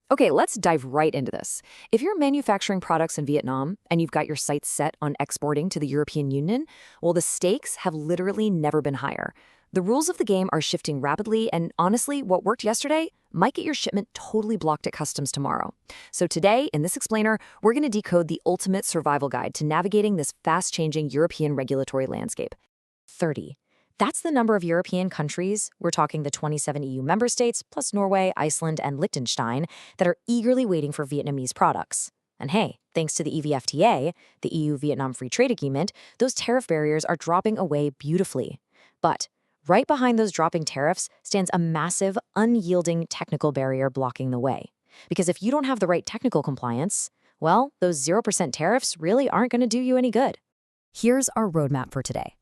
Okay, let's dive right into this. If you're manufacturing products in Vietnam and you've got your sights set on exporting to the European Union, well, the stakes have literally never been higher. The rules of the game are shifting rapidly, and honestly, what worked yesterday might get your shipment totally blocked at customs tomorrow. So today, in this explainer, we're going to decode the ultimate survival guide to navigating this fast-changing European regulatory landscape. 30. That's the number of European countries, we're talking the 27 EU member states, plus Norway, Iceland, and Liechtenstein, that are eagerly waiting for Vietnamese products. And hey, thanks to the EVFTA, the EU-Vietnam Free Trade Agreement, those tariff barriers are dropping away beautifully. But right behind those dropping tariffs stands a massive, unyielding technical barrier blocking the way. Because if you don't have the right technical compliance, well, those 0% tariffs really aren't going to do you any good. Here's our roadmap for today.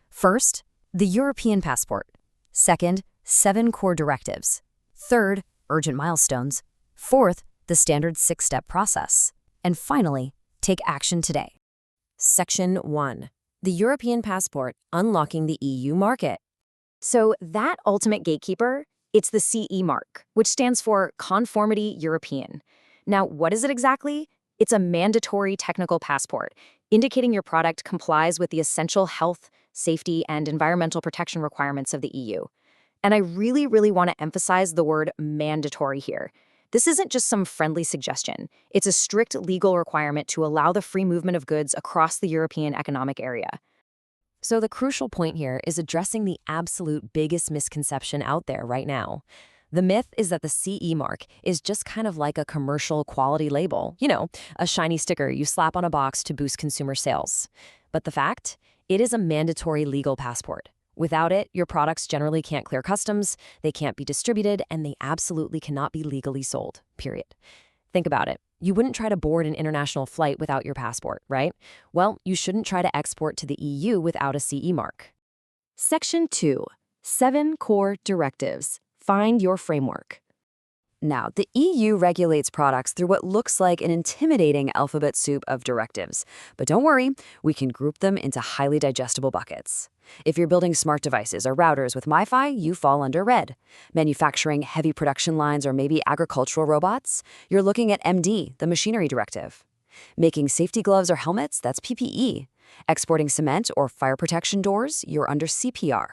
First, the European passport. Second, 7 core directives. Third, urgent milestones. Fourth, the standard 6-step process. And finally, take action today. Section 1. The European passport, unlocking the EU market. So that ultimate gatekeeper, it's the CE mark, which stands for Conformity European. Now, what is it exactly? It's a mandatory technical passport, indicating your product complies with the essential health, safety, and environmental protection requirements of the EU. And I really want to emphasize the word mandatory here. This isn't just some friendly suggestion. It's a strict legal requirement to allow the free movement of goods across the European Economic Area. So the crucial point here is addressing the absolute biggest misconception out there right now. The myth is that the CE mark is just kind of like a commercial quality label, a shiny sticker you slap on a box to boost consumer sales. But the fact? It is a mandatory legal passport. Without it, your products generally can't clear customs, they can't be distributed, and they absolutely cannot be legally sold, period. Think about it. You wouldn't try to board an international flight without your passport, right? Well, you shouldn't try to export to the EU without a CE mark. Section 2. 7 core directives. Find your framework. Now, the EU regulates products through what looks like an intimidating alphabet soup of directives. But don't worry, we can group them into highly digestible buckets. If you're building smart devices or routers with Wi-Fi, you fall under red. Manufacturing heavy production lines or maybe agricultural robots, you're looking at MD, the machinery directive. Making safety gloves or helmets, that's PPE. Exporting cement or fire protection doors, you're under CPR.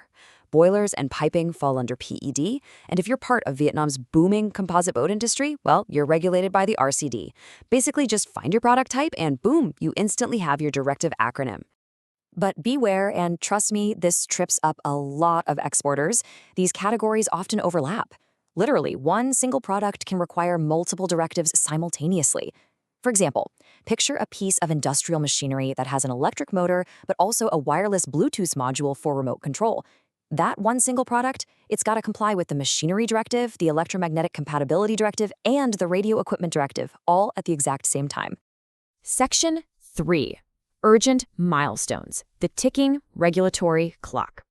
Boilers and piping fall under PED, and if you're part of Vietnam's booming composite boat industry, well, you're regulated by the RCD. Basically, just find your product type and boom, you instantly have your directive acronym. But beware, and trust me, this trips up a lot of exporters. These categories often overlap. Literally, one single product can require multiple directives simultaneously. For example, picture a piece of industrial machinery that has an electric motor, but also a wireless Bluetooth module for remote control. That one single product, it's got to comply with the Machinery Directive, the Electromagnetic Compatibility Directive, and the Radio Equipment Directive, all at the exact same time. Section 3. Urgent milestones. The ticking regulatory clock.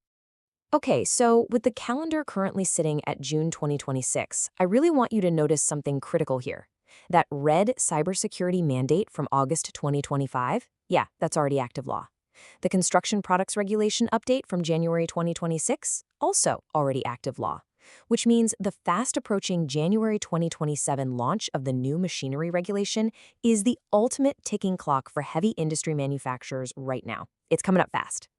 Okay, so with the calendar currently sitting at June 2026, I really want you to notice something critical here. That red cybersecurity mandate from August 2025, yeah, that's already active law. The Construction Products Regulation update from January 2026, also already active law, which means the fast-approaching January 2027 launch of the new machinery regulation is the ultimate ticking clock for heavy industry manufacturers right now. It's coming up fast.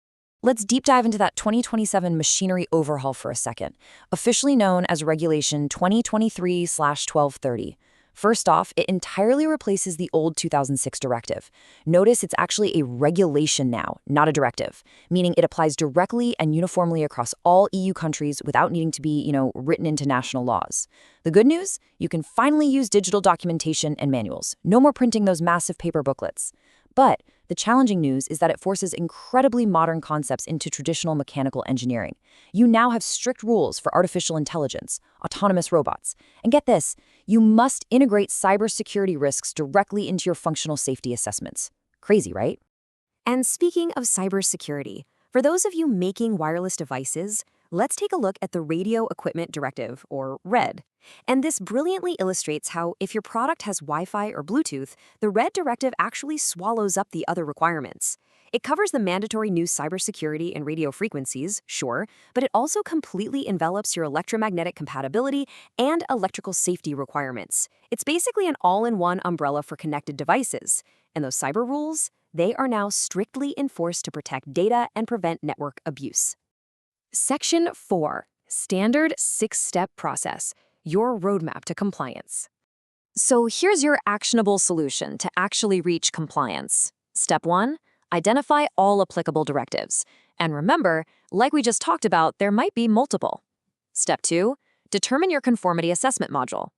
Let's deep dive into that 2027 machinery overhaul for a second, officially known as Regulation 2023/1230. First off, it entirely replaces the old 2006 directive. Notice it's actually a regulation now, not a directive, meaning it applies directly and uniformly across all EU countries without needing to be, written into national laws. The good news? You can finally use digital documentation and manuals. No more printing those massive paper booklets. But the challenging news is that it forces incredibly modern concepts into traditional mechanical engineering. You now have strict rules for artificial intelligence, autonomous robots. And get this, you must integrate cybersecurity risks directly into your functional safety assessments. Crazy, right? And speaking of cybersecurity, for those of you making wireless devices, let's take a look at the Radio Equipment Directive, or RED. And this brilliantly illustrates how if your product has Wi-Fi or Bluetooth, the RED directive actually swallows up the other requirements. It covers the mandatory new cybersecurity and radio frequencies, sure, but it also completely envelops your electromagnetic compatibility and electrical safety requirements. It's basically an all-in-one umbrella for connected devices. And those cyber rules, they are now strictly enforced to protect data and prevent network abuse. Section 4. Standard 6-step process. Your roadmap to compliance. So here's your actionable solution to actually reach compliance. Step 1. Identify all applicable directives. And remember, like we just talked about, there might be multiple. Step 2. Determine your conformity assessment module.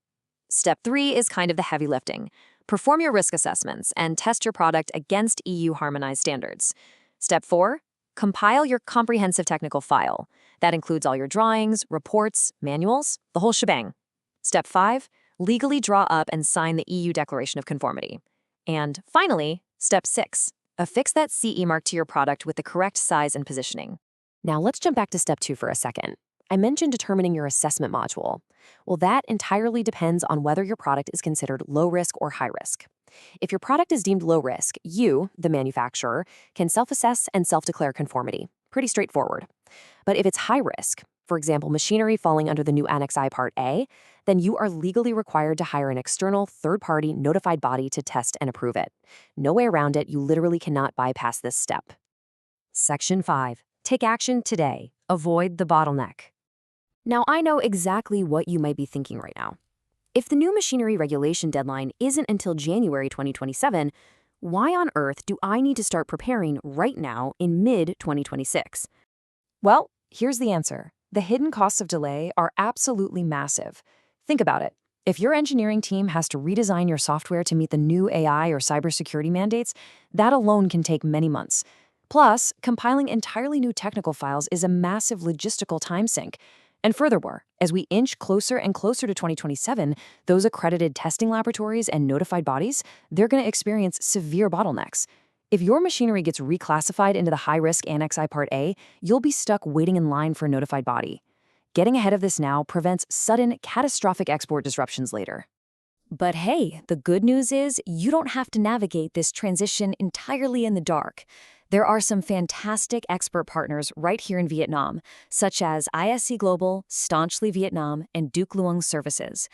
Step 3 is kind of the heavy lifting. Perform your risk assessments and test your product against EU harmonized standards. Step 4. Compile your comprehensive technical file. That includes all your drawings, reports, manuals, the whole shebang. Step 5. Legally draw up and sign the EU Declaration of Conformity. And finally, Step 6. Affix that CE mark to your product with the correct size and positioning. Now let's jump back to Step 2 for a second. I mentioned determining your assessment module. Well, that entirely depends on whether your product is considered low risk or high risk. If your product is deemed low risk, you, the manufacturer, can self-assess and self-declare conformity. Pretty straightforward. But if it's high risk, for example, machinery falling under the new Annex I Part A, then you are legally required to hire an external third-party notified body to test and approve it. No way around it, you literally cannot bypass this step. Section 5. Take action today. Avoid the bottleneck. Now, I know exactly what you might be thinking right now. If the new machinery regulation deadline isn't until January 2027, why on earth do I need to start preparing right now in mid-2026? Well, here's the answer. The hidden costs of delay are absolutely massive. Think about it. If your engineering team has to redesign your software to meet the new AI or cybersecurity mandates, that alone can take many months. Plus, compiling entirely new technical files is a massive logistical time sink. And furthermore, as we inch closer and closer to 2027, those accredited testing laboratories and notified bodies, they're going to experience severe bottlenecks. If your machinery gets reclassified into the high-risk Annex I Part A, you'll be stuck waiting in line for a notified body. Getting ahead of this now prevents sudden, catastrophic export disruptions later. But hey, the good news is you don't have to navigate this transition entirely in the dark. There are some fantastic expert partners right here in Vietnam, such as ISC Global, Staunchly Vietnam, and Duc Luong Services.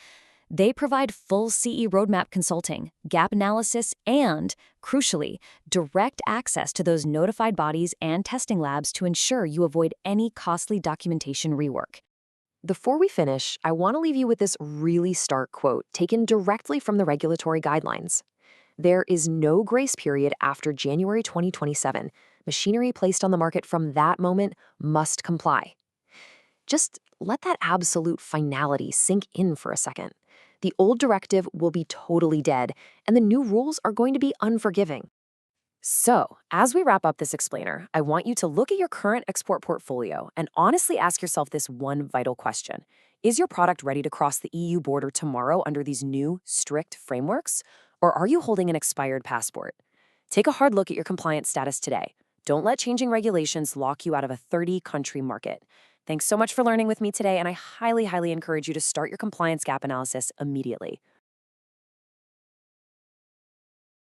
They provide full CE roadmap consulting, gap analysis, and, crucially, direct access to those notified bodies and testing labs to ensure you avoid any costly documentation rework. Before we finish, I want to leave you with this really stark quote taken directly from the regulatory guidelines. There is no grace period after January 2027. Machinery placed on the market from that moment must comply. Just let that absolute finality sink in for a second. The old directive will be totally dead, and the new rules are going to be unforgiving. So, as we wrap up this explainer, I want you to look at your current export portfolio and honestly ask yourself this one vital question. Is your product ready to cross the EU border tomorrow under these new, strict frameworks? Or are you holding an expired passport? Take a hard look at your compliance status today. Don't let changing regulations lock you out of a 30-country market. Thanks so much for learning with me today, and I highly, highly encourage you to start your compliance gap analysis immediately.